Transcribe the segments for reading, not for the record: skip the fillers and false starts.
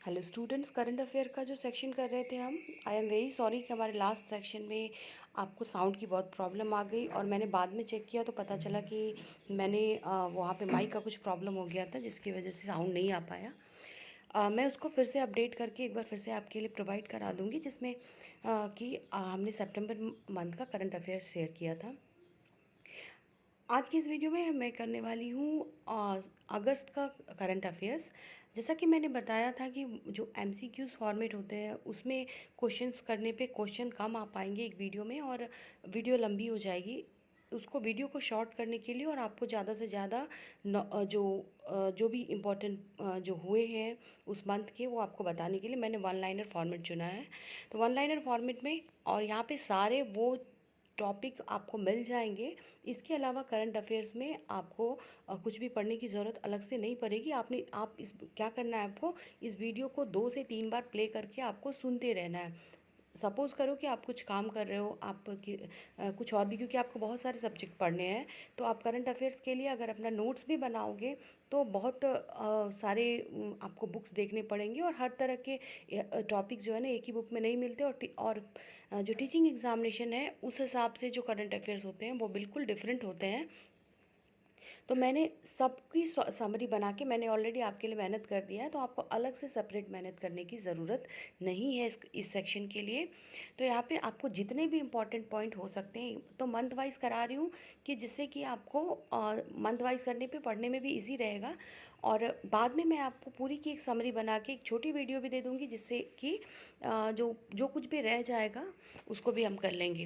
Hello students, current affair का जो section कर रहे थे हम, आई एम वेरी सॉरी कि हमारे लास्ट सेक्शन में आपको साउंड की बहुत प्रॉब्लम आ गई और मैंने बाद में चेक किया तो पता चला कि मैंने वहाँ पे माइक का कुछ प्रॉब्लम हो गया था जिसकी वजह से साउंड नहीं आ पाया। मैं उसको फिर से अपडेट करके एक बार फिर से आपके लिए प्रोवाइड करा दूँगी जिसमें कि हमने सितंबर मंथ का करंट अफेयर शेयर किया था। आज की इस वीडियो में मैं करने वाली हूँ अगस्त का करंट अफेयर्स। जैसा कि मैंने बताया था कि जो एमसीक्यूज़ फॉर्मेट होते हैं उसमें क्वेश्चंस करने पे क्वेश्चन कम आ पाएंगे एक वीडियो में और वीडियो लंबी हो जाएगी। उसको वीडियो को शॉर्ट करने के लिए और आपको ज़्यादा से ज़्यादा जो भी इम्पोर्टेंट जो हुए हैं उस मंथ के वो आपको बताने के लिए मैंने वन लाइनर फॉर्मेट चुना है। तो वन लाइनर फॉर्मेट में और यहाँ पे सारे वो टॉपिक आपको मिल जाएंगे। इसके अलावा करंट अफेयर्स में आपको कुछ भी पढ़ने की ज़रूरत अलग से नहीं पड़ेगी। आप इस क्या करना है, आपको इस वीडियो को 2 से 3 बार प्ले करके आपको सुनते रहना है। सपोज़ करो कि आप कुछ काम कर रहे हो, कुछ और भी, क्योंकि आपको बहुत सारे सब्जेक्ट पढ़ने हैं। तो आप करंट अफेयर्स के लिए अगर अपना नोट्स भी बनाओगे तो बहुत सारे आपको बुक्स देखने पड़ेंगे और हर तरह के टॉपिक जो है ना एक ही बुक में नहीं मिलते और जो टीचिंग एग्जामिनेशन है उस हिसाब से जो करंट अफेयर्स होते हैं वो बिल्कुल डिफरेंट होते हैं। तो मैंने सबकी समरी बना के मैंने ऑलरेडी आपके लिए मेहनत कर दिया है, तो आपको अलग से सेपरेट मेहनत करने की ज़रूरत नहीं है इस सेक्शन के लिए। तो यहाँ पे आपको जितने भी इम्पॉर्टेंट पॉइंट हो सकते हैं तो मंथ वाइज करा रही हूँ कि जिससे कि आपको मंथ वाइज करने पे पढ़ने में भी इजी रहेगा। और बाद में मैं आपको पूरी की एक समरी बना के एक छोटी वीडियो भी दे दूँगी जिससे कि जो जो कुछ भी रह जाएगा उसको भी हम कर लेंगे।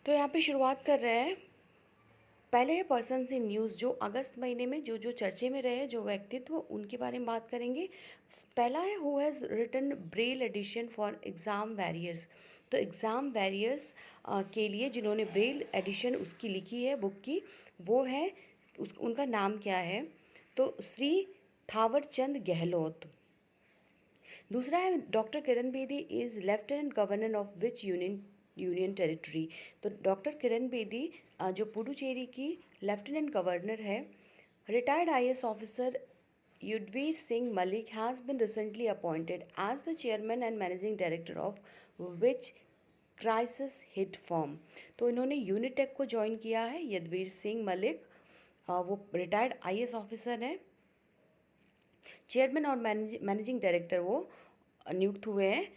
तो यहाँ पे शुरुआत कर रहे हैं। पहले पर्सन इन न्यूज़ जो अगस्त महीने में जो जो चर्चे में रहे, जो व्यक्तित्व, उनके बारे में बात करेंगे। पहला है who has written Braille edition for exam warriors. तो एग्ज़ाम वैरियर्स के लिए जिन्होंने ब्रेल एडिशन उसकी लिखी है बुक की, वो है उनका नाम क्या है? तो श्री थावर चंद गहलोत। दूसरा है doctor Kiran Bedi is lieutenant governor of which union territory. तो डॉक्टर किरण बेदी जो पुडुचेरी की लेफ्टिनेंट गवर्नर है। Retired IAS officer Yudhvir Singh Malik has been recently appointed as the chairman and managing director of which crisis hit firm. तो इन्होंने यूनिटेक को ज्वाइन किया है। युद्धवीर सिंह मलिक वो रिटायर्ड आईएएस ऑफिसर हैं, चेयरमैन और मैनेजिंग डायरेक्टर वो नियुक्त हुए हैं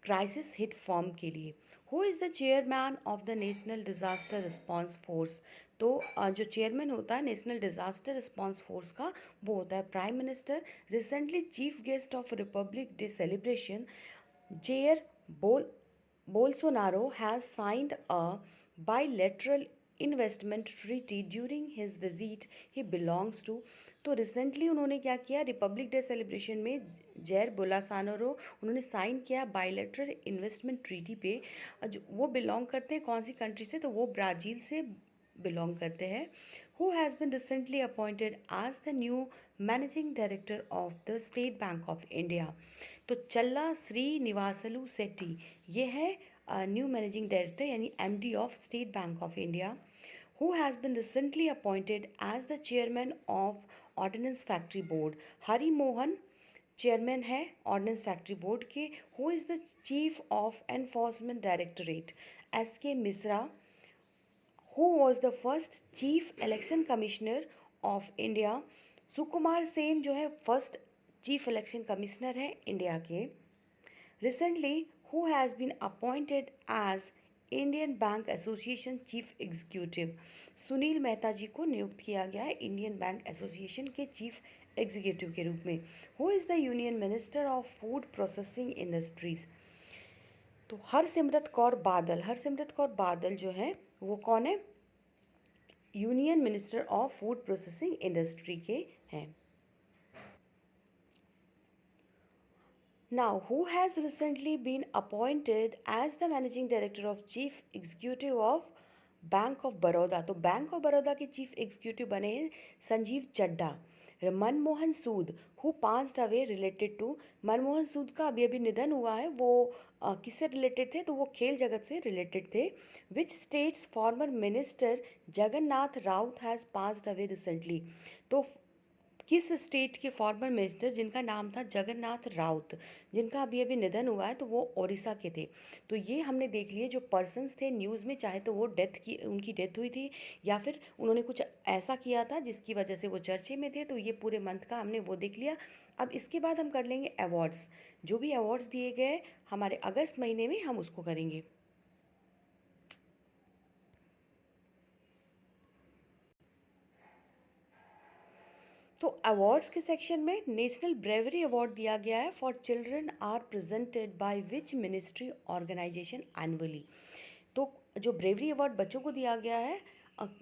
क्राइसिस हिट फॉर्म के लिए। Who is the chairman of the national disaster response force. तो जो चेयरमैन होता है नेशनल डिज़ास्टर रिस्पांस फोर्स का वो होता है prime minister. Recently chief guest of Republic Day celebration Jair Bolsonaro has signed a bilateral investment treaty during his visit he belongs to. तो recently उन्होंने क्या किया, रिपब्लिक डे सेलिब्रेशन में जैर बोलासानोरो उन्होंने साइन किया बायलैटरल इन्वेस्टमेंट ट्रीटी पे। जो वो बिलोंग करते हैं कौन सी कंट्री से, तो वो ब्राज़ील से बिलोंग करते हैं। Who has been recently appointed as the new managing director of the State Bank of India. तो चल्ला श्रीनिवासलू सेट्टी ये है न्यू मैनेजिंग डायरेक्टर यानी MD of State Bank of India. Who has been recently appointed as the chairman of ordnance factory board. Hari Mohan chairman है ordnance factory board के। Who is the chief of enforcement directorate. S K Mishra. Who was the first chief election commissioner of India. Sukumar Sen जो है first chief election commissioner है India के। Recently who has been appointed as Indian bank association chief executive. Sunil Mehta ji को नियुक्त किया गया है Indian bank association के चीफ एग्जीक्यूटिव के रूप में। Who is the union minister of food processing industries. तो हरसिमरत कौर बादल जो है वो कौन है, union minister of food processing industry के हैं। Now, who has recently been appointed as the managing director of chief executive of bank of Baroda. तो bank of Baroda के चीफ एग्जीक्यूटिव बने हैं Sanjeev Chadha. Manmohan Sood who passed away related to. Manmohan Sood का अभी अभी निधन हुआ है। वो किससे रिलेटेड थे, तो वो खेल जगत से रिलेटेड थे। Which states former minister Jagannath Raut has passed away recently. तो किस स्टेट के फॉर्मर मिनिस्टर जिनका नाम था जगन्नाथ राउत, जिनका अभी अभी निधन हुआ है, तो वो ओडिशा के थे। तो ये हमने देख लिए जो पर्सन्स थे न्यूज़ में, चाहे तो वो डेथ की उनकी डेथ हुई थी या फिर उन्होंने कुछ ऐसा किया था जिसकी वजह से वो चर्चे में थे। तो ये पूरे मंथ का हमने वो देख लिया। अब इसके बाद हम कर लेंगे अवार्ड्स। जो भी अवार्ड्स दिए गए हमारे अगस्त महीने में हम उसको करेंगे। तो अवार्ड्स के सेक्शन में नेशनल ब्रेवरी अवार्ड दिया गया है for children are presented by which ministry organisation annually. तो जो ब्रेवरी अवार्ड बच्चों को दिया गया है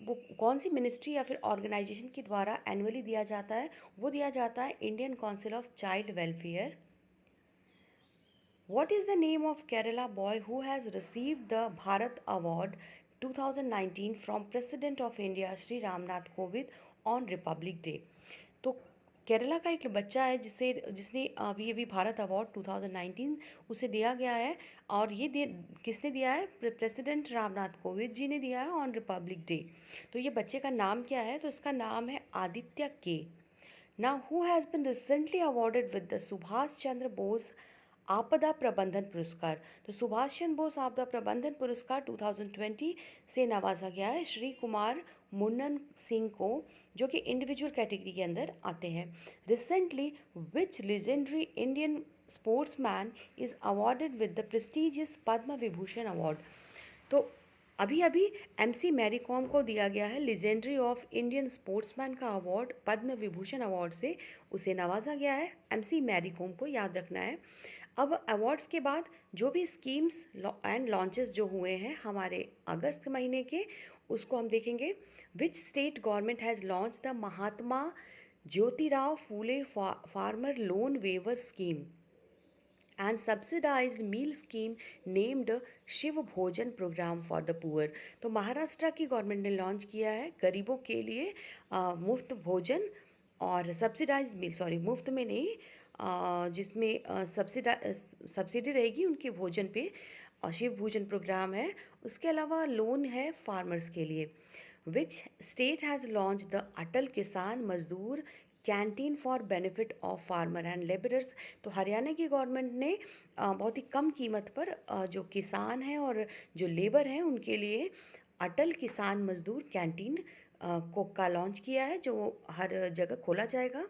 वो कौन सी मिनिस्ट्री या फिर ऑर्गेनाइजेशन के द्वारा एनुअली दिया जाता है? वो दिया जाता है Indian council of child welfare. What is the name of Kerala boy who has received the Bharat Award 2019 from President of India Shri Ramnath Kovind on Republic day? तो केरला का एक बच्चा है जिसने अभी अभी भारत अवार्ड 2019 उसे दिया गया है। और ये किसने दिया है? प्रेसिडेंट रामनाथ कोविंद जी ने दिया है ऑन रिपब्लिक डे। तो ये बच्चे का नाम क्या है? तो इसका नाम है आदित्य के। Now, who has been recently awarded with the Subhash Chandra Bose आपदा प्रबंधन पुरस्कार? तो सुभाष चंद्र बोस आपदा प्रबंधन पुरस्कार 2020 से नवाजा गया है श्री कुमार मुन्नन सिंह को, जो कि इंडिविजुअल कैटेगरी के अंदर आते हैं। Recently which legendary Indian sportsman is awarded with the prestigious Padma Vibhushan award? तो अभी अभी एमसी मैरी कॉम को दिया गया है लेजेंडरी ऑफ इंडियन स्पोर्ट्समैन का अवार्ड, पद्म विभूषण अवार्ड से उसे नवाजा गया है। एमसी मैरी कॉम को याद रखना है। अब अवार्ड्स के बाद जो भी स्कीम्स एंड लॉन्चेस जो हुए हैं हमारे अगस्त महीने के, उसको हम देखेंगे। Which state government has launch the Mahatma Jyotirao Phule farmer loan waiver scheme and subsidized meal scheme named Shiv Bhojan programme for the poor? तो महाराष्ट्र की गवर्नमेंट ने लॉन्च किया है गरीबों के लिए मुफ्त भोजन और सब्सिडाइज मील, सॉरी मुफ्त में नहीं, जिसमें सब्सिडी रहेगी उनके भोजन पे, और शिव भोजन प्रोग्राम है। उसके अलावा लोन है फार्मर्स के लिए। Which state has launch the Atal Kisan Mazdoor canteen for benefit of farmer and labourers? तो हरियाणा की गवर्नमेंट ने बहुत ही कम कीमत पर जो किसान हैं और जो लेबर हैं उनके लिए अटल किसान मजदूर कैंटीन को का लॉन्च किया है, जो हर जगह खोला जाएगा।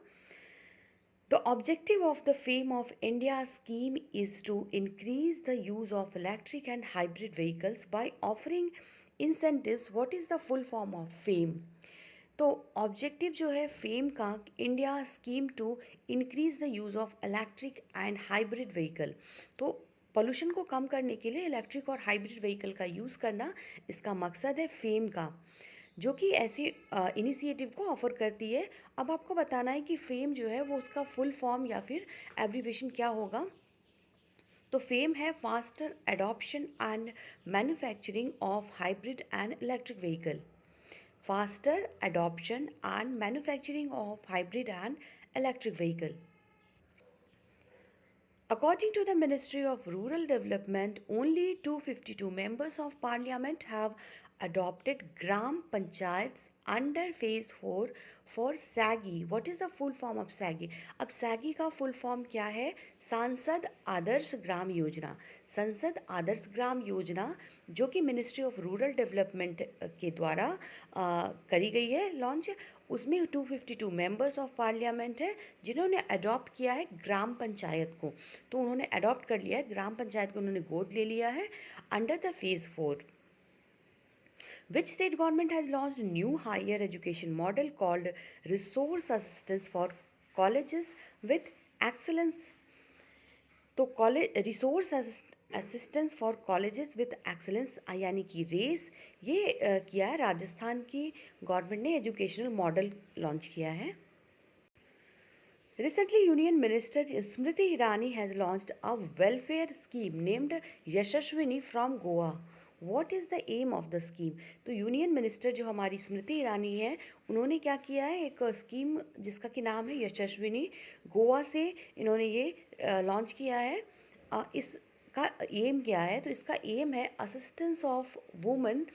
The objective of the FAME of India scheme is to increase the use of electric and hybrid vehicles by offering incentives. What is the full form of FAME? तो ऑब्जेक्टिव जो है फेम का, India scheme to increase the use of electric and hybrid vehicle. तो pollution को कम करने के लिए इलेक्ट्रिक और हाइब्रिड व्हीकल का यूज़ करना इसका मकसद है फेम का, जो कि ऐसी इनिशिएटिव को ऑफर करती है। अब आपको बताना है कि फेम जो है वो उसका फुल फॉर्म या फिर एब्रीविएशन क्या होगा। तो फेम है faster adoption and manufacturing of hybrid and electric vehicle. faster adoption and manufacturing of hybrid and electric vehicle. According to the Ministry of Rural Development, only 252 members of parliament have adopted Gram Panchayats under phase 4 for SAGI. What is the full form of SAGI? अब SAGI का full form क्या है? सांसद आदर्श ग्राम योजना। संसद आदर्श ग्राम योजना जो कि ministry of rural development के द्वारा करी गई है लॉन्च, उसमें 252 मेंबर्स ऑफ पार्लियामेंट है जिन्होंने अडॉप्ट किया है ग्राम पंचायत को। तो उन्होंने अडॉप्ट कर लिया है, ग्राम पंचायत को उन्होंने गोद ले लिया है under the phase 4। Which state government has launched a new higher education model called Resource Assistance for Colleges with Excellence? तो college resource assistance for colleges with excellence यानी कि रेस, ये किया है राजस्थान की गवर्नमेंट ने, एजुकेशनल मॉडल लॉन्च किया है। Recently, Union Minister Smriti Irani has launched a welfare scheme named Yashaswini from Goa. What is the aim of the scheme? तो यूनियन मिनिस्टर जो हमारी स्मृति ईरानी है, उन्होंने क्या किया है, एक स्कीम जिसका कि नाम है यशस्विनी, गोवा से इन्होंने ये लॉन्च किया है। इस का एम क्या है? तो इसका एम है assistance of women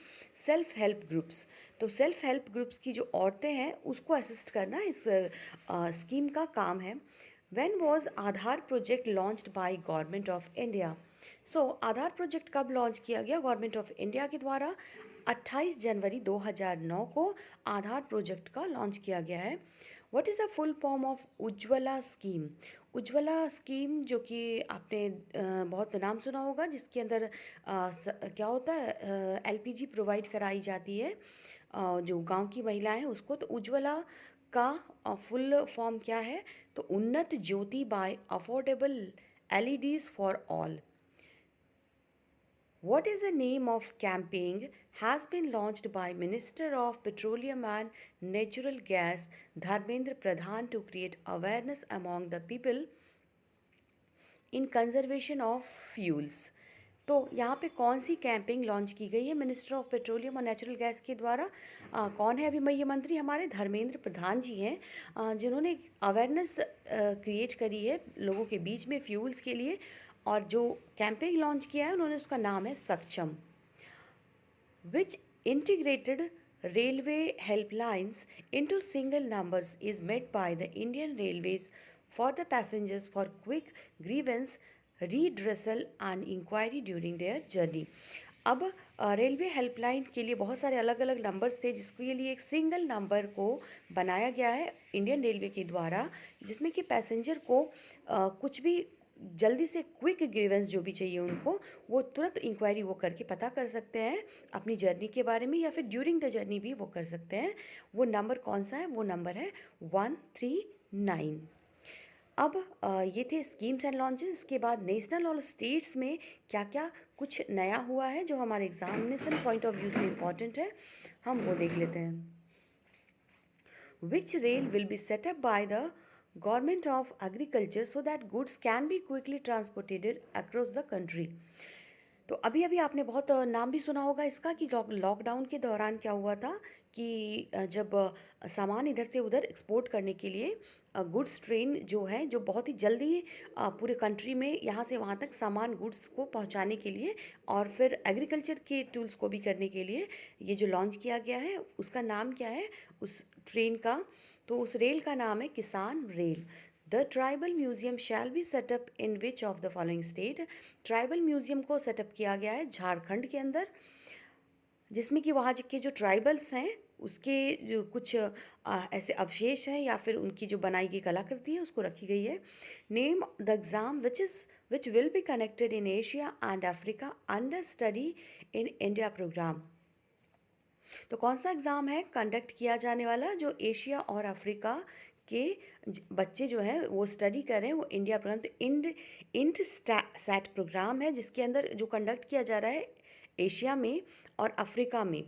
self help groups. तो सेल्फ हेल्प ग्रुप्स की जो औरतें हैं उसको असिस्ट करना इस स्कीम का काम है। When was Aadhaar project launched by government of India? So Aadhaar project कब लॉन्च किया गया गवर्नमेंट ऑफ इंडिया के द्वारा? 28 जनवरी 2009 को आधार प्रोजेक्ट का लॉन्च किया गया है। What is the full form of Ujjwala scheme? Ujjwala scheme जो कि आपने बहुत नाम सुना होगा, जिसके अंदर क्या होता है, एलपीजी प्रोवाइड कराई जाती है जो गांव की महिलाएं हैं उसको। तो उज्ज्वला का फुल फॉर्म क्या है? तो Unnat Jyoti by affordable LEDs for all. What is the name of campaign has been launched by Minister of Petroleum and Natural Gas Dharmendra Pradhan to create awareness among the people in conservation of fuels? तो यहाँ पे कौन सी campaign launch की गई है minister of petroleum और natural gas के द्वारा? कौन है अभिमन्यु मंत्री? हमारे धर्मेंद्र प्रधान जी हैं, जिन्होंने अवेयरनेस क्रिएट करी है लोगों के बीच में फ्यूल्स के लिए। और जो कैंपेन लॉन्च किया है उन्होंने, उसका नाम है Saksham. Which integrated railway helplines into single numbers is made by the Indian railways for the passengers for quick grievance redressal and enquiry during their journey. अब रेलवे हेल्पलाइन के लिए बहुत सारे अलग अलग नंबर्स थे, जिसके लिए एक सिंगल नंबर को बनाया गया है इंडियन रेलवे के द्वारा, जिसमें कि पैसेंजर को कुछ भी जल्दी से क्विक ग्रीवेंस जो भी चाहिए उनको, वो तुरंत इंक्वायरी वो करके पता कर सकते हैं अपनी जर्नी के बारे में, या फिर ड्यूरिंग द जर्नी भी वो कर सकते हैं। वो नंबर कौन सा है? वो नंबर है 139। अब ये थे स्कीम्स एंड लॉन्चेस। इसके बाद नेशनल और स्टेट्स में क्या क्या कुछ नया हुआ है जो हमारे एग्जामिनेशन पॉइंट ऑफ व्यू से इम्पॉर्टेंट है, हम वो देख लेते हैं। Which rail will be set up by the Government of Agriculture so that goods can be quickly transported across the country? तो अभी अभी आपने बहुत नाम भी सुना होगा इसका कि लॉकडाउन के दौरान क्या हुआ था कि जब सामान इधर से उधर एक्सपोर्ट करने के लिए गुड्स ट्रेन जो है, जो बहुत ही जल्दी पूरे कंट्री में यहाँ से वहाँ तक सामान गुड्स को पहुँचाने के लिए और फिर एग्रीकल्चर के टूल्स को भी करने के लिए ये जो लॉन्च किया गया है, उसका नाम क्या है उस ट्रेन का? तो उस रेल का नाम है किसान rail. The tribal museum shall be set up in which of the following state? Tribal museum को सेटअप किया गया है झारखंड के अंदर, जिसमें कि वहाँ के जो ट्राइबल्स हैं उसके जो कुछ ऐसे अवशेष हैं या फिर उनकी जो बनाई गई कलाकृति है उसको रखी गई है। Name the exam which will be connected in Asia and Africa under study in India programme. तो कौन सा एग्ज़ाम है कंडक्ट किया जाने वाला जो एशिया और अफ्रीका के बच्चे जो हैं वो स्टडी कर रहे हैं, वो इंडिया प्रोग्राम? तो इंट सैट प्रोग्राम है, जिसके अंदर जो कंडक्ट किया जा रहा है एशिया में और अफ्रीका में।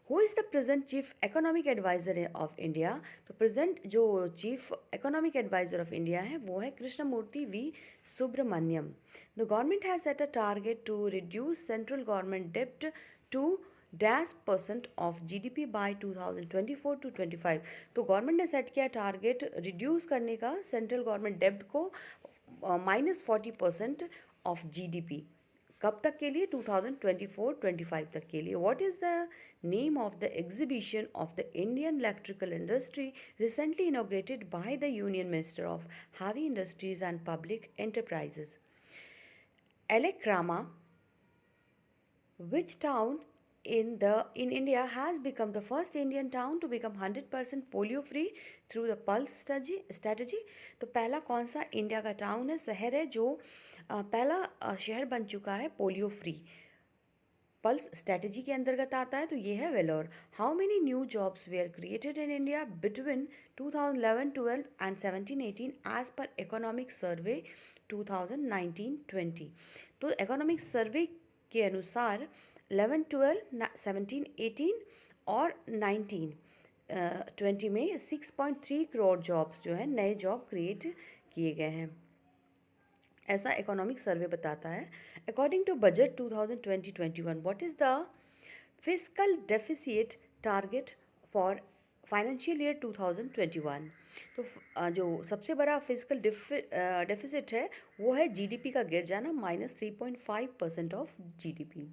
Who is the present chief economic adviser of India? तो प्रेजेंट जो chief economic adviser of India है वो है Krishnamurthy V Subramanian. The government has set a target to reduce central government डेब्ट to %% of GDP by 2024 to 25। तो government ने set किया target reduce करने का सेंट्रल गवर्नमेंट डेब्ट को -40% ऑफ जीडीपी। कब तक के लिए? 2024-25 तक के लिए। What is the name of the exhibition of the Indian electrical industry recently inaugurated by the union minister of heavy industries and public enterprises? Elecrama. Which town in India has become the first Indian town to become 100% polio free through the pulse strategy? तो पहला कौन सा India का town है, शहर है जो पहला शहर बन चुका है पोलियो फ्री पल्स स्ट्रेटजी के अंतर्गत आता है? तो ये है Vellore. How many new jobs were created in India between 2011-12 and 17-18 as per economic survey 2019-20? तो इकोनॉमिक सर्वे के अनुसार 11-12, 17-18 और 19-20 में 6.3 करोड़ जॉब्स जो है नए जॉब क्रिएट किए गए हैं, ऐसा इकोनॉमिक सर्वे बताता है। According to budget 2020-21, what is the fiscal deficit target for financial year 2021? तो जो सबसे बड़ा फिजिकल डेफिसिट है वो है जीडीपी का गिर जाना, -3.5% ऑफ जीडीपी।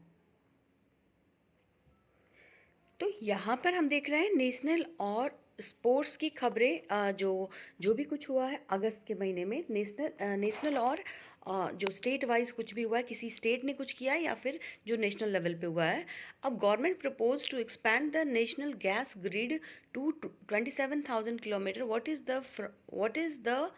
तो यहाँ पर हम देख रहे हैं नेशनल और स्पोर्ट्स की खबरें, जो जो भी कुछ हुआ है अगस्त के महीने में, नेशनल और जो स्टेट वाइज कुछ भी हुआ है, किसी स्टेट ने कुछ किया है या फिर जो नेशनल लेवल पे हुआ है। अब government propose to expand the national gas grid to 27,000 kilometre. What is the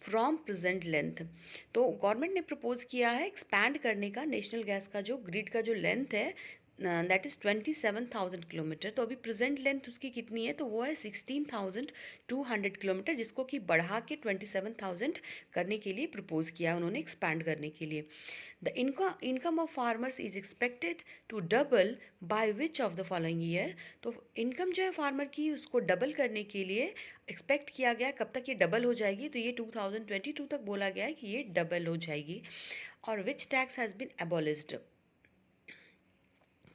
from present length. तो गवर्नमेंट ने प्रपोज किया है एक्सपैंड करने का नेशनल गैस का जो ग्रिड का जो लेंथ है, दैट इज़ 27,000 किलोमीटर। तो अभी प्रेजेंट लेंथ उसकी कितनी है, तो वो है 16,200 किलोमीटर, जिसको कि बढ़ा के 27,000 करने के लिए प्रपोज किया उन्होंने, एक्सपैंड करने के लिए। The income of farmers is expected to double by which of the following year. तो इनकम जो है फार्मर की उसको डबल करने के लिए एक्सपेक्ट किया गया, कब तक ये डबल हो जाएगी, तो ये 2022 तक बोला गया है कि ये डबल हो जाएगी। और विच टैक्स हैज़ बीन एबॉलिश्ड।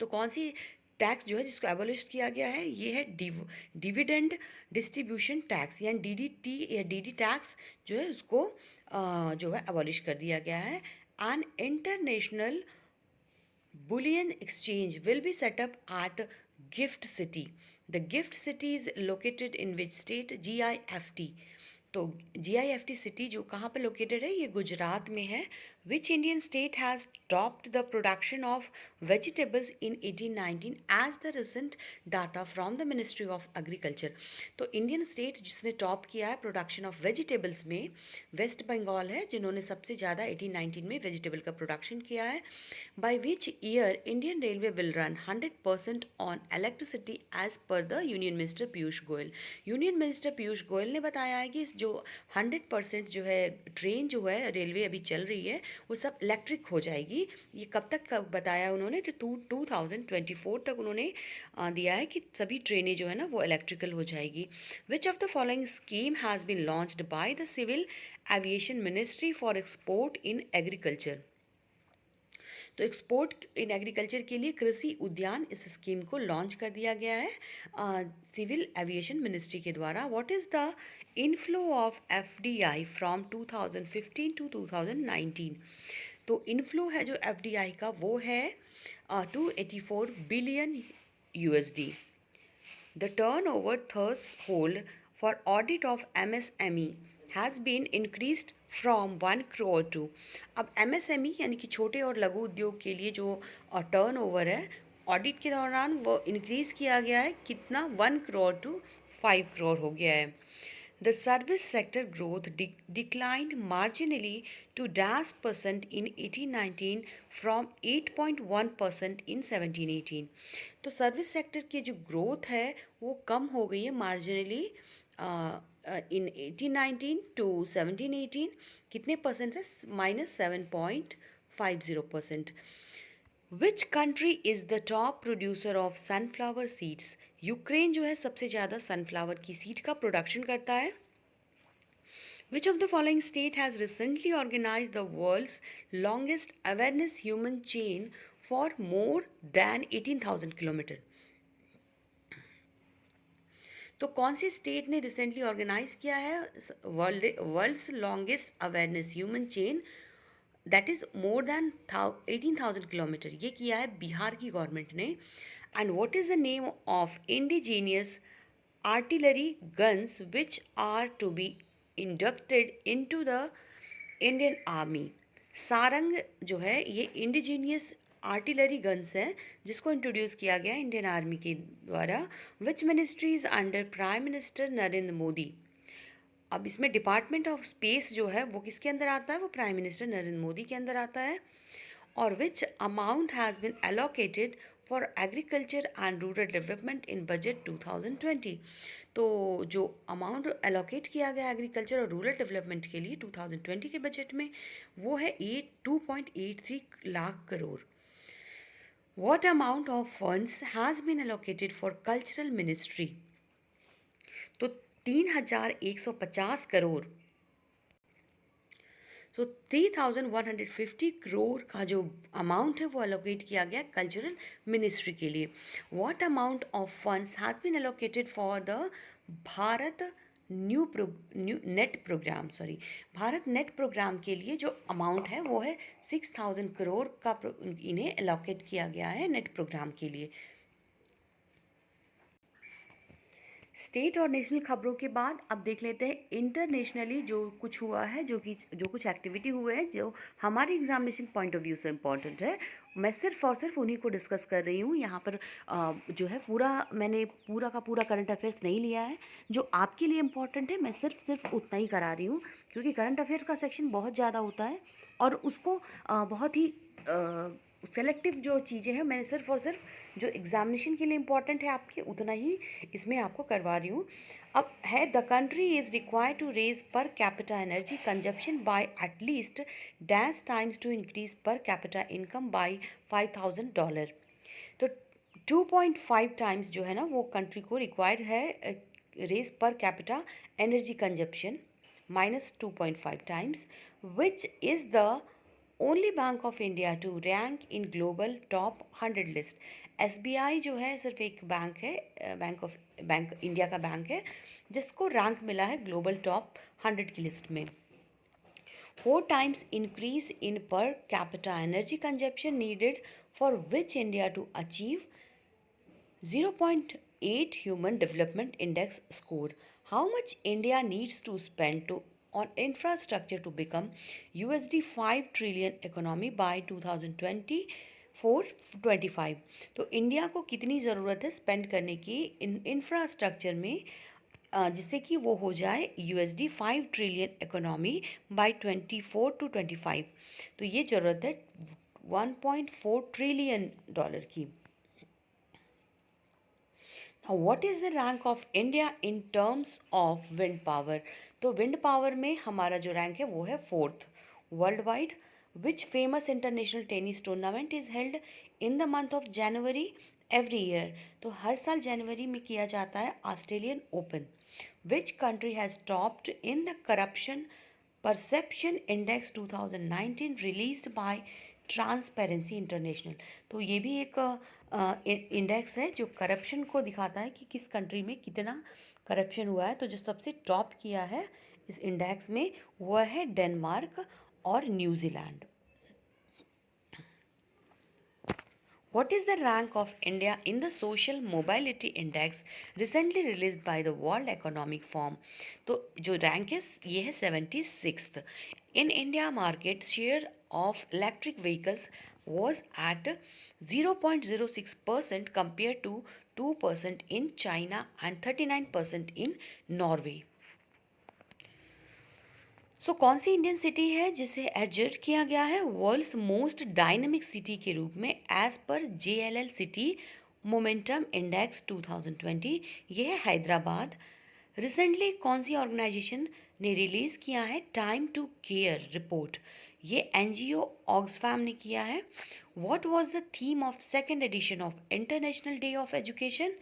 तो कौन सी टैक्स जो है जिसको एबॉलिश किया गया है, ये है डिविडेंड डिस्ट्रीब्यूशन टैक्स, यानी डीडीटी या डीडी टैक्स जो है उसको जो है एबॉलिश कर दिया गया है। An international bullion exchange will be set up at gift city. The gift city is located in which state? GIFT। तो GIFT सिटी जो कहाँ पे लोकेटेड है, ये गुजरात में है। Which Indian state has topped the production of vegetables in 1819 as the recent data from the ministry of agriculture. तो Indian state जिसने टॉप किया है प्रोडक्शन ऑफ वेजिटेबल्स में, वेस्ट बंगाल है, जिन्होंने सबसे ज़्यादा 1819 में वेजिटेबल का प्रोडक्शन किया है। By which year Indian railway will run 100% on electricity as per the union minister Piyush Goyal. Union minister Piyush Goyal ने बताया है कि जो 100% जो है ट्रेन जो है रेलवे अभी चल रही है वो सब इलेक्ट्रिक हो जाएगी। ये कब तक का बताया उन्होंने, तो 2024 तक उन्होंने दिया है कि सभी ट्रेनें जो है ना वो इलेक्ट्रिकल हो जाएगी। Which of the following scheme has been launched by the civil aviation ministry for export in agriculture. तो एक्सपोर्ट इन एग्रीकल्चर के लिए कृषि उद्यान इस स्कीम को लॉन्च कर दिया गया है सिविल एविएशन मिनिस्ट्री के द्वारा। What is the inflow of FDI from 2015 to 2019। तो इनफ्लो है जो एफडीआई का वो है 284 billion USD. The turnover threshold for audit of MSME has been increased from 1 crore to। अब MSME यानी कि छोटे और लघु उद्योग के लिए जो टर्नओवर है ऑडिट के दौरान वो इंक्रीज़ किया गया है, कितना, 1 करोड़ टू 5 करोड़ हो गया है। The service sector growth declined marginally to -% in 1819 from 8.1% in 1718। तो सर्विस सेक्टर की जो ग्रोथ है वो कम हो गई है मार्जिनली इन 1819 टू 1718। कितने परसेंट से, -7.50%। विच country is the top producer of sunflower seeds. Ukraine जो है सबसे ज़्यादा सनफ्लावर की सीड का प्रोडक्शन करता है। Which of the following state has recently organized the world's longest awareness human chain for more than 18,000 kilometre. तो कौन सी स्टेट ने रिसेंटली ऑर्गेनाइज किया है world's longest awareness human chain, that is more than 18,000 kilometre. ये किया है बिहार की गवर्नमेंट ने। And what is the name of indigenous artillery guns which are to be inducted into the Indian army. Sarang जो है ये इंडिजीनियस आर्टिलरी गन्स हैं जिसको इंट्रोड्यूस किया गया इंडियन आर्मी के द्वारा। Which ministry is under prime minister Narendra Modi. अब इसमें डिपार्टमेंट ऑफ स्पेस जो है वो किसके अंदर आता है, वो प्राइम मिनिस्टर नरेंद्र मोदी के अंदर आता है। और विच amount has been allocated for agriculture and rural development in budget 2020। तो जो अमाउंट एलोकेट किया गया एग्रीकल्चर और रूरल डेवलपमेंट के लिए 2020 के बजट में वो है 2.83 lakh crore. What amount of funds has been allocated for cultural ministry? तो 3,150 करोड़। तो 3,150 करोड़ का जो अमाउंट है वो अलोकेट किया गया कल्चरल मिनिस्ट्री के लिए। What amount of funds has been allocated for the Bharat new net programme Bharat net programme के लिए जो अमाउंट है वो है 6,000 करोड़ का इन्हें एलोकेट किया गया है नेट प्रोग्राम के लिए। स्टेट और नेशनल खबरों के बाद अब देख लेते हैं इंटरनेशनली जो कुछ हुआ है, जो कुछ एक्टिविटी हुए हैं जो हमारे एग्जामिनेशन पॉइंट ऑफ व्यू से इम्पॉर्टेंट है। मैं सिर्फ और सिर्फ उन्हीं को डिस्कस कर रही हूँ यहाँ पर। जो है मैंने पूरा का पूरा करंट अफेयर्स नहीं लिया है। जो आपके लिए इम्पॉर्टेंट है मैं सिर्फ उतना ही करा रही हूँ, क्योंकि करंट अफेयर का सेक्शन बहुत ज़्यादा होता है और उसको बहुत ही सेलेक्टिव जो चीज़ें हैं मैंने सिर्फ और सिर्फ जो एग्जामिनेशन के लिए इम्पॉर्टेंट है आपके उतना ही इसमें आपको करवा रही हूँ। अब है the country is required to raise per capita energy consumption by at least dash times to increase per capita income by $5,000। तो 2.5 टाइम्स जो है ना वो कंट्री को रिक्वायर्ड है raise per capita energy consumption -2.5 times, which is the only Bank of India to rank in global top 100 list। SBI जो है सिर्फ एक बैंक है, बैंक इंडिया का बैंक है जिसको रैंक मिला है ग्लोबल टॉप 100 की लिस्ट में। 4 times increase in per capita energy consumption needed for which India to achieve 0.8 Human Development Index score। How much India needs to spend on infrastructure to become USD 5 trillion economy by 2024-25। तो India को कितनी ज़रूरत है spend करने की infrastructure में, जिससे कि वो हो जाए USD 5 ट्रिलियन इकोनॉमी बाय 24-25। तो ये ज़रूरत है $1.4 ट्रिलियन की। What is the rank of India in terms of wind power. तो विंड पावर में हमारा जो रैंक है वो है 4th world wide. Which famous international tennis tournament is held in the month of January every year. तो हर साल जनवरी में किया जाता है Australian open. Which country has topped in the corruption perception index 2019 released by transparency international. तो ये भी एक इंडेक्स है जो करप्शन को दिखाता है कि किस कंट्री में कितना करप्शन हुआ है। तो जो सबसे टॉप किया है इस इंडेक्स में वह है डेनमार्क और New Zealand. What is the rank of India in the Social Mobility Index recently released by the World Economic Forum? तो जो रैंक है ये है 76th। In India market share of electric vehicles was at 0.06% compared to 2% in China and 39% in Norway। कौन सी Indian city है जिसे adjust किया गया है वर्ल्ड्स मोस्ट डायनेमिक सिटी के रूप में as per JLL city momentum index 2020? ये है हैदराबाद। रिसेंटली कौन सी ऑर्गेनाइजेशन ने रिलीज़ किया है टाइम टू केयर रिपोर्ट? ये NGO ऑक्सफैम ने किया है। What was the theme of second edition of international day of education?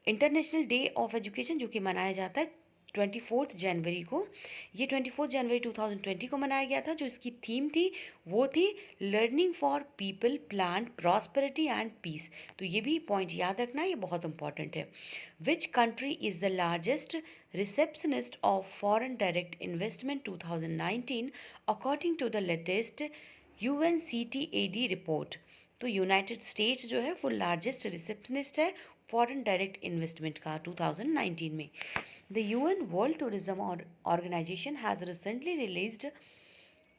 International day of education जो कि मनाया जाता है 24 जनवरी को, ये 24 जनवरी 2020 को मनाया गया था। जो इसकी थीम थी वो थी learning for people plant prosperity and peace. तो ये भी पॉइंट याद रखना, ये बहुत इंपॉर्टेंट है। Which country is the largest receptionist of foreign direct investment 2019 according to the latest UNCTAD report? तो यूनाइटेड स्टेट्स जो है वो लार्जेस्ट रिसेप्शनिस्ट है फॉरेन डायरेक्ट इन्वेस्टमेंट का 2019 में। The UN World Tourism Organization has recently released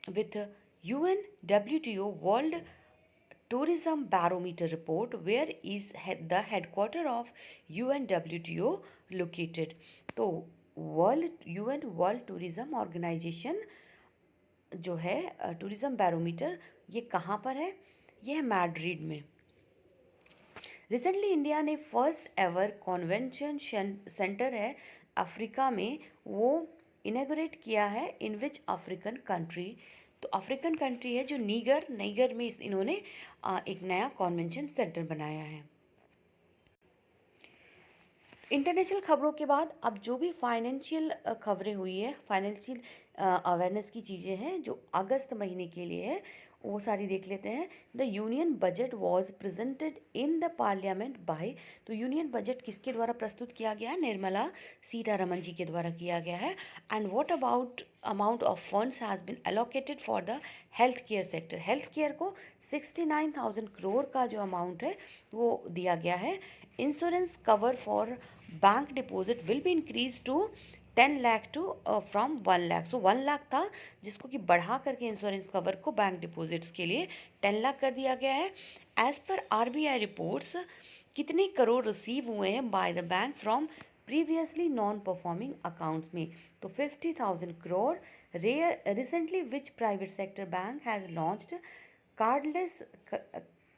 with UNWTO World Tourism Barometer report, where is the headquarter of UNWTO located? तो UN World Tourism Organization जो है tourism barometer ये कहाँ पर है? ये है मैड्रिड में। रिसेंटली इंडिया ने फर्स्ट एवर कॉन्वेंशन सेंटर है अफ्रीका में, वो इनेगोरेट किया है इन विच अफ्रीकन कंट्री? तो अफ्रीकन कंट्री है जो नीगर में इन्होंने एक नया कॉन्वेंशन सेंटर बनाया है। इंटरनेशनल खबरों के बाद अब जो भी फाइनेंशियल खबरें हुई है, फाइनेंशियल अवेयरनेस की चीज़ें हैं जो अगस्त महीने के लिए है, वो सारी देख लेते हैं। The union budget was presented in the parliament by, तो यूनियन बजट किसके द्वारा प्रस्तुत किया गया है? निर्मला सीतारमन जी के द्वारा किया गया है। And what about amount of funds has been allocated for the health care sector? Health care को 69,000 करोड़ का जो अमाउंट है वो दिया गया है। Insurance cover for bank deposit will be increase to 10 lakh to from 1 lakh. So 1 lakh था जिसको कि बढ़ा करके इंश्योरेंस कवर को बैंक डिपॉजिट्स के लिए 10 लाख कर दिया गया है। एज पर आरबीआई रिपोर्ट्स कितने करोड़ रिसीव हुए हैं by the bank from previously non performing accounts में? तो 50,000 crore. Recently which private sector bank has launched cardless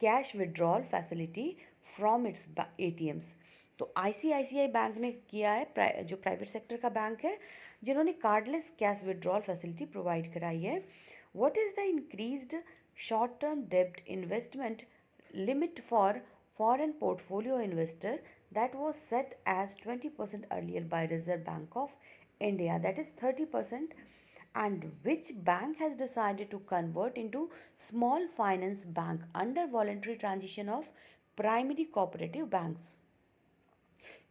cash withdrawal facility from its ATMs? तो आईसीआईसीआई बैंक ने किया है, जो प्राइवेट सेक्टर का बैंक है, जिन्होंने cardless cash withdrawal facility provide कराई है। What is the increased short term डेब्ट investment limit for foreign portfolio investor that was set as 20% earlier by Reserve Bank of India, that is 30%, and which bank has decided to convert into small finance bank under voluntary transition of primary cooperative banks?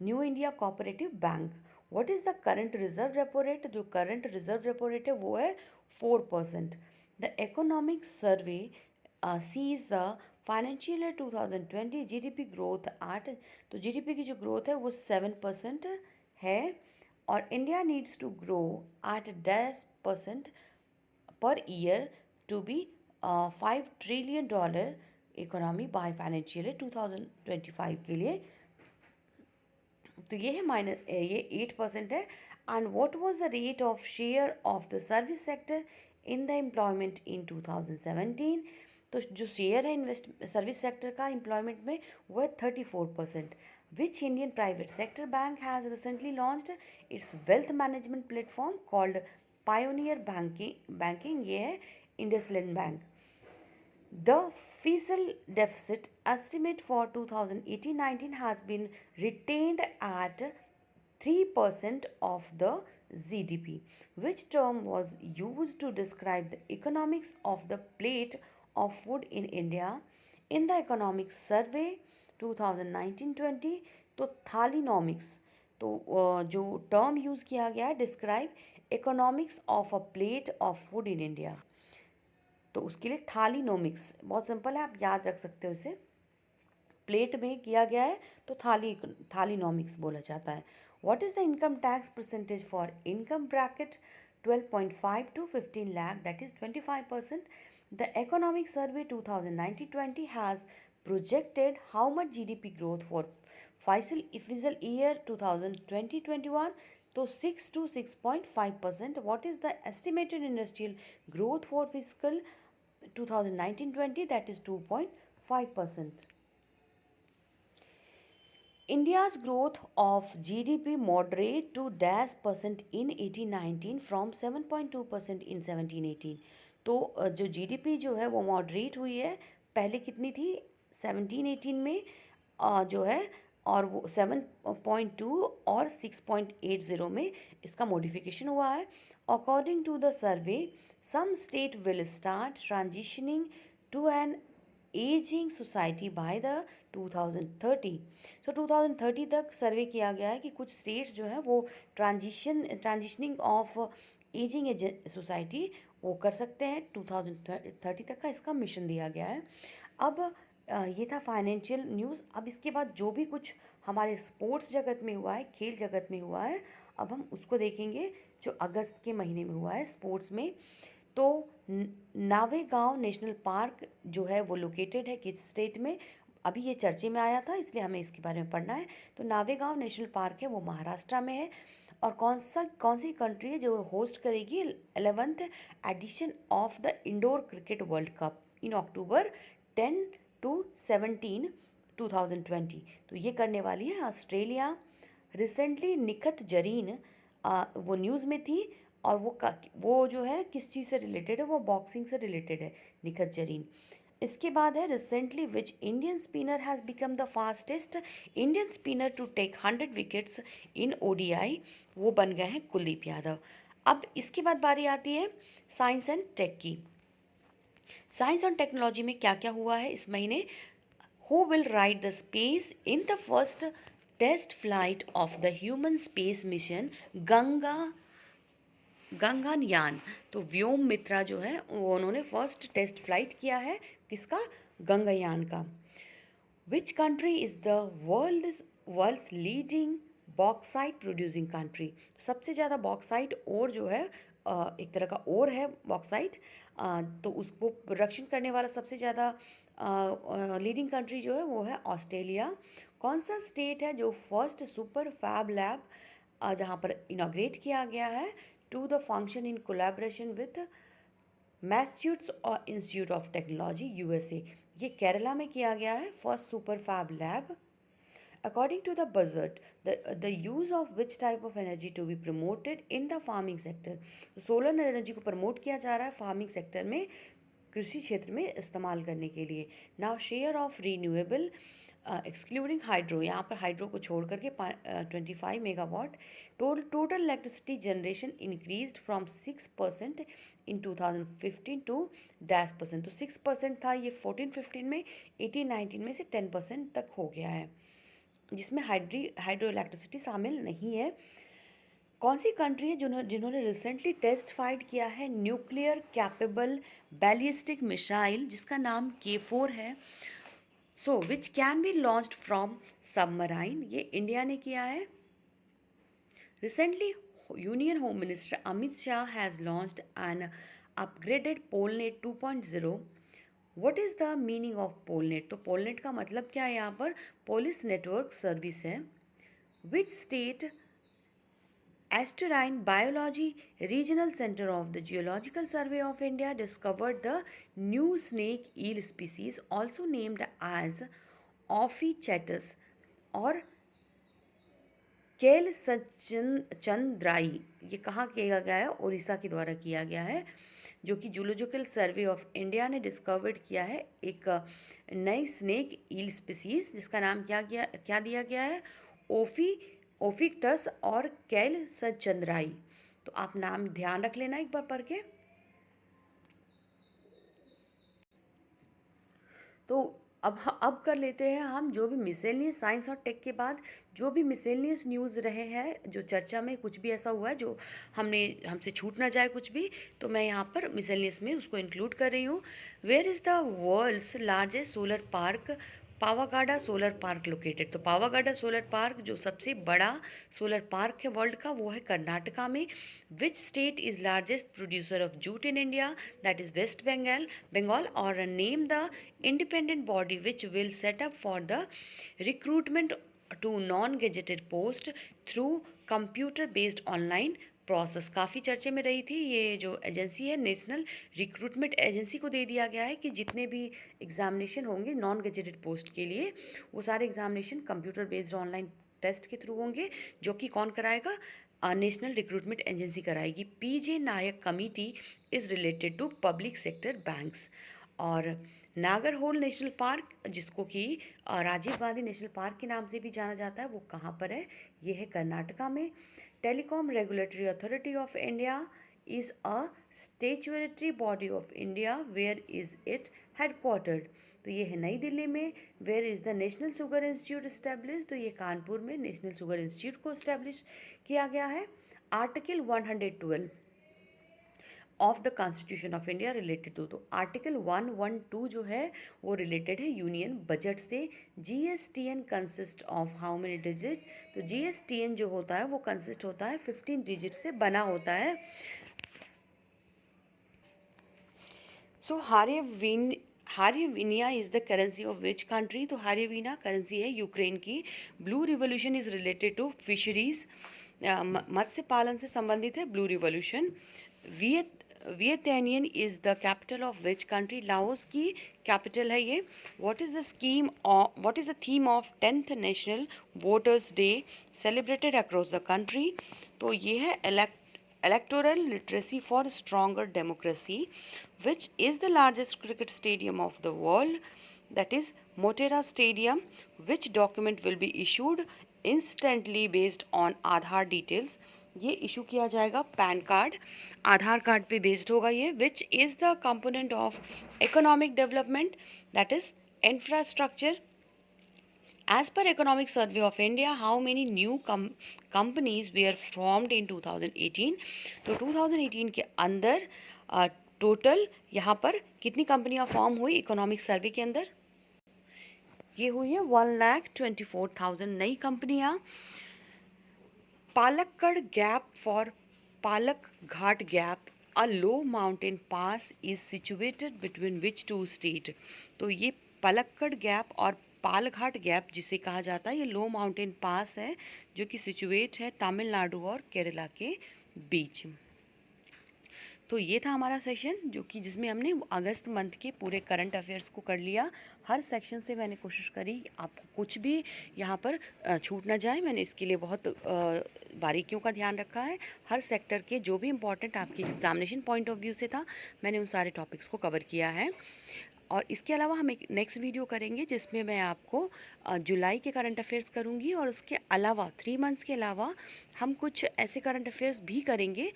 New India cooperative bank. What is the current reserve repo rate? जो current reserve repo rate है वो है 4%। The economic survey sees the financial year 2020 GDP growth at, तो GDP की जो growth है वो 7% है, और India needs to grow at 10% per year to be $5 trillion economy by financial year 2025 के लिए। तो ये है ये 8% है। And what was the rate of share of the service sector in the employment in 2017? तो जो शेयर है सर्विस सेक्टर का एम्प्लॉयमेंट में वो है 34%। Which Indian private sector bank has recently launched it's wealth management platform called pioneer banking? ये है IndusInd bank. The fiscal deficit estimate for 2018-19 has been retained at 3% of the GDP. Which term was used to describe the economics of the plate of food in India in the Economic Survey 2019-20? तो थालीनॉमिक्स, तो जो term use किया गया है describe economics of a plate of food in India, तो उसके लिए थालीनोमिक्स बहुत सिंपल है, आप याद रख सकते हो इसे। प्लेट में किया गया है तो थालीनोमिक्स बोला जाता है। What is the income tax percentage for income bracket 12.5 to 15 lakh, that is 25%? The Economic Survey 2019-20 has projected how much GDP growth for fiscal year 2020-21? तो 6 to 6.5%. What is the estimated industrial growth for fiscal 2019-20? That is 2.5%. India's growth of GDP moderate to -% in 18-19 from 7.2% in 17-18. तो जो GDP जो है वो moderate हुई है, पहले कितनी थी 17-18 में जो है, और वो 7.2 और 6.80 में इसका मॉडिफिकेशन हुआ है। According to the survey some state will start transitioning to an aging society by the 2030। So 2030 तक सर्वे किया गया है कि कुछ स्टेट्स जो हैं वो ट्रांजिशनिंग ऑफ एजिंग सोसाइटी वो कर सकते हैं 2030 तक का इसका मिशन दिया गया है। अब ये था फाइनेंशियल न्यूज़। अब इसके बाद जो भी कुछ हमारे स्पोर्ट्स जगत में हुआ है, खेल जगत में हुआ है, अब हम उसको देखेंगे जो अगस्त के महीने में हुआ है स्पोर्ट्स में। तो नावेगांव नेशनल पार्क जो है वो लोकेटेड है किस स्टेट में? अभी ये चर्चे में आया था इसलिए हमें इसके बारे में पढ़ना है। तो नावेगांव नेशनल पार्क है वो महाराष्ट्र में है। और कौन सी कंट्री है जो होस्ट करेगी 11th edition of the indoor cricket world cup in October 10 to 17 2020? तो ये करने वाली है ऑस्ट्रेलिया। रिसेंटली निखत जरीन वो न्यूज़ में थी, और वो जो है किस चीज़ से रिलेटेड है? वो बॉक्सिंग से रिलेटेड है, निखत जरीन। इसके बाद है recently which Indian spinner has become the fastest Indian spinner to take 100 wickets in ODI? वो बन गए हैं कुलदीप यादव। अब इसके बाद बारी आती है साइंस एंड टेक की। साइंस और टेक्नोलॉजी में क्या क्या हुआ है इस महीने? Who will ride the space in the first test flight of the human space mission Gaganyaan. तो व्योम मित्रा जो है वो उन्होंने फर्स्ट टेस्ट फ्लाइट किया है, किसका? गंगायान का। Which country is the world's leading bauxite producing country? सबसे ज़्यादा बॉक्साइट और जो है एक तरह का और है बॉक्साइट, तो उसको प्रोडक्शन करने वाला सबसे ज़्यादा लीडिंग कंट्री जो है वो है ऑस्ट्रेलिया। कौन सा स्टेट है जो फर्स्ट सुपर फैब लैब जहाँ पर इनाग्रेट किया गया है to the function in collaboration with Massachusetts और इंस्टीट्यूट ऑफ टेक्नोलॉजी यूएसए? ये केरला में किया गया है first super fab lab. According to the budget, the use of which type of energy to be promoted in the farming sector? Solar energy को promote किया जा रहा है फार्मिंग सेक्टर में, कृषि क्षेत्र में इस्तेमाल करने के लिए। Now share of renewable excluding hydro, यहाँ पर हाइड्रो को छोड़ करके 25 megawatt. Total electricity generation increased from 6% in 2015 to -%। तो 6% था ये 14-15 में, 18-19 में से 10% तक हो गया है, जिसमें हाइड्रो इलेक्ट्रिसिटी शामिल नहीं है। कौन सी कंट्री है जिन्होंने रिसेंटली टेस्ट फाइट किया है न्यूक्लियर कैपेबल बैलिस्टिक मिसाइल, जिसका नाम K4 है? So which can be launched from submarine? ये इंडिया ने किया है। Recently union home minister Amit Shah has launched an upgraded PolNet 2.0। What is the meaning of PolNet? तो पोलनेट का मतलब क्या है? यहाँ पर पुलिस नेटवर्क सर्विस है। Which state Asterine Biology Regional Center of the Geological Survey of India discovered the new snake eel species also named as Ophichatus और केल चंद्राई। ये कहाँ किया गया है? उड़ीसा के द्वारा किया गया है, जो कि जूलॉजिकल सर्वे ऑफ इंडिया ने डिस्कवर्ड किया है एक नई स्नेक ईल स्पीसीज, जिसका नाम क्या दिया गया है? ओफिक्टस और कैल सचंद्राई। तो आप नाम ध्यान रख लेना एक बार पढ़ के। तो अब कर लेते हैं हम जो भी मिसेलियस साइंस और टेक के बाद जो भी मिसेलियस न्यूज़ रहे हैं, जो चर्चा में कुछ भी ऐसा हुआ है जो हमसे छूट ना जाए कुछ भी, तो मैं यहाँ पर मिसेलियस में उसको इंक्लूड कर रही हूँ। Where is the world's largest solar park? Pavagada solar park located. तो पावागाडा सोलर पार्क जो सबसे बड़ा सोलर पार्क है वर्ल्ड का, वो है कर्नाटका में। Which state is largest producer of jute in India? That is West Bengal. और name the independent body which will set up for the recruitment to non-gazetted post through computer based online process. काफ़ी चर्चे में रही थी ये जो एजेंसी है, national recruitment agency को दे दिया गया है कि जितने भी एग्जामिनेशन होंगे नॉन गेजेटेड पोस्ट के लिए, वो सारे examination computer based online test के थ्रू होंगे, जो कि कौन कराएगा? नेशनल रिक्रूटमेंट एजेंसी कराएगी। PJ Nayak committee is related to public sector banks. और नागरहोल नेशनल पार्क, जिसको कि राजीव गांधी नेशनल पार्क के नाम से भी जाना जाता है, वो कहाँ पर है? ये है कर्नाटका में। Telecom regulatory authority of India is a statutory body of India, where is it headquartered? तो ये है नई दिल्ली में। Where is the national sugar institute establish? तो ये कानपुर में नेशनल शुगर इंस्टीट्यूट को इस्टेब्लिश किया गया है। Article 112 of the constitution of India related to, तो आर्टिकल 112 जो है वो रिलेटेड है यूनियन बजट से। GSTN consist of how many digit? तो जीएसटीएन जो होता है वो कंसिस्ट होता है 15 डिजिट से बना होता है। So hryvnia is the currency of which country? तो हार्यवीना करेंसी है यूक्रेन की। Blue revolution is related to fisheries, मत्स्य पालन से संबंधित है blue revolution. Vietnam is the capital of which country? Laos की कैपिटल है ये। What is the theme of 10th national voters day celebrated across the country? तो ये है electoral literacy for stronger democracy. Which is the largest cricket stadium of the world? That is Motera Stadium. Which document will be issued instantly based on Aadhaar details? ये issue किया जाएगा pan card, आधार card पे based होगा ये, which is the component of economic development, that is infrastructure. As per Economic Survey of India, how many new companies were formed in 2018? तो 2018 के अंदर total यहाँ पर कितनी कंपनियाँ फॉर्म हुई इकोनॉमिक सर्वे के अंदर? ये हुई है 1,24,000 नई कंपनियाँ. Palakkad gap for Palghat gap, a low mountain pass is situated between which two state. तो ये पलक्कड़ गैप और पालघाट गैप जिसे कहा जाता है, ये लो माउंटेन पास है जो कि सिचुएट है तमिलनाडु और केरला के बीच. तो ये था हमारा सेशन जो कि जिसमें हमने अगस्त मंथ के पूरे करंट अफेयर्स को कर लिया. हर सेक्शन से मैंने कोशिश करी आपको कुछ भी यहाँ पर छूट ना जाए. मैंने इसके लिए बहुत बारीकियों का ध्यान रखा है. हर सेक्टर के जो भी इम्पोर्टेंट आपके एग्जामिनेशन पॉइंट ऑफ व्यू से था, मैंने उन सारे टॉपिक्स को कवर किया है. और इसके अलावा हम एक नेक्स्ट वीडियो करेंगे जिसमें मैं आपको जुलाई के करंट अफेयर्स करूंगी, और उसके अलावा 3 मंथ्स के अलावा हम कुछ ऐसे करंट अफेयर्स भी करेंगे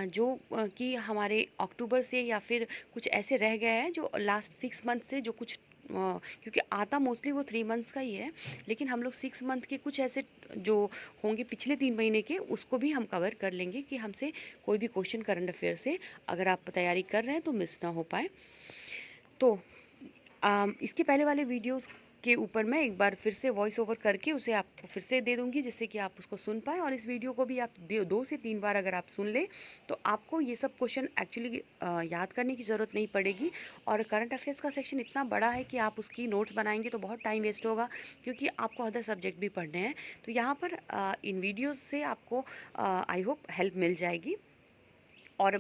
जो कि हमारे अक्टूबर से या फिर कुछ ऐसे रह गए हैं जो लास्ट 6 मंथ से जो कुछ क्योंकि आता मोस्टली वो 3 मंथ्स का ही है, लेकिन हम लोग 6 मंथ के कुछ ऐसे जो होंगे पिछले 3 महीने के उसको भी हम कवर कर लेंगे कि हमसे कोई भी क्वेश्चन करंट अफेयर से अगर आप तैयारी कर रहे हैं तो मिस ना हो पाए. तो इसके पहले वाले वीडियोस के ऊपर मैं एक बार फिर से वॉइस ओवर करके उसे आपको फिर से दे दूंगी जिससे कि आप उसको सुन पाएँ, और इस वीडियो को भी आप 2 से 3 बार अगर आप सुन लें तो आपको ये सब क्वेश्चन एक्चुअली याद करने की ज़रूरत नहीं पड़ेगी. और करंट अफेयर्स का सेक्शन इतना बड़ा है कि आप उसकी नोट्स बनाएंगे तो बहुत टाइम वेस्ट होगा, क्योंकि आपको अदर सब्जेक्ट भी पढ़ने हैं. तो यहाँ पर इन वीडियोज़ से आपको आई होप हेल्प मिल जाएगी. और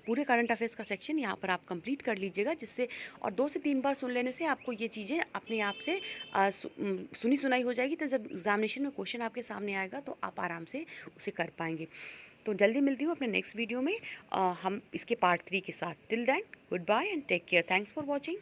पूरे करंट अफेयर्स का सेक्शन यहाँ पर आप कंप्लीट कर लीजिएगा, जिससे और 2 से 3 बार सुन लेने से आपको ये चीज़ें अपने आप से सुनी सुनाई हो जाएगी. तो जब एग्जामिनेशन में क्वेश्चन आपके सामने आएगा तो आप आराम से उसे कर पाएंगे. तो जल्दी मिलती हूँ अपने नेक्स्ट वीडियो में हम इसके पार्ट 3 के साथ. Till then goodbye and take care. Thanks for watching.